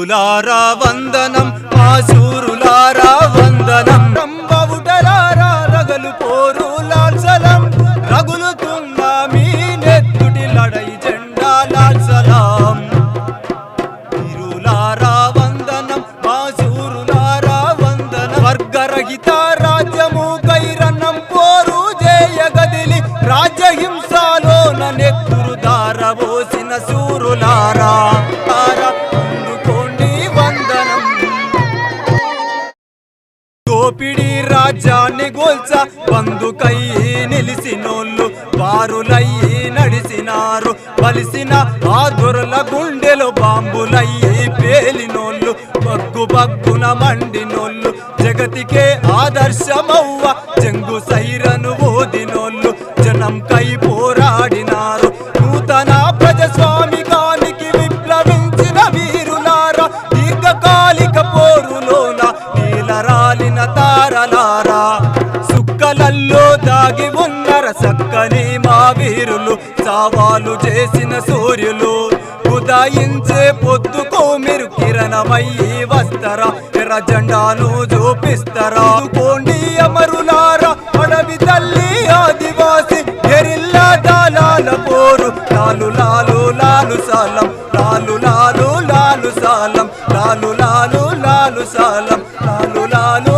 వీరులారా వందనం మా శూరులారా వందనం రంబవుటలారా రగలు పోరు లాల్ సలాం రగులుతున్న మీ నెత్తుటి లడై జెండా లాల్ సలాం వీరులారా వందనం మా శూరులారా వందనం వర్గరహిత రాజ్యము కైరన్నం పోరు జయగదిలి రాజ్యహింసలోన నెత్తురు దారబోసిన శూరులారా దోపిడి రాజ్యాన్ని గోల్చ బందుకై నిలిసినోళ్ళు బారులయ్యి నడిసినారు బలిసిన ఆ దొరల గుండెలో బాంబులయ్యి పేలినోళ్ళు బగ్గు బగ్గున మండినోళ్ళు జగతికే ఆదర్శమవ్వ జంగు సైరను ఓదినోళ్ళు జనం కై పోరాడినారు నూతన ప్రజాస్వామికానికి విప్లవించిన వీరులారా దీర్ఘకాలిక పోరులోన నీలరాలిన తారలారా సుక్కలల్లో దాగి ఉన్నర సక్కని మా వీరులు సవాలు చేసిన సూర్యులు ఉదయించే పొద్దుకో మీరు కిరణమయ్యి వస్తారా ఎర్ర జెండాను చూపిస్తారా కోండి అమరులారా అడవి తల్లి ఆదివాసి గెరిల్లా దాలాల పోరు లాలు లాలు లాలు సాలం లాలు లాలు లాలు సాలం లాలు లాలు లాలు సాలం లాలు లాలు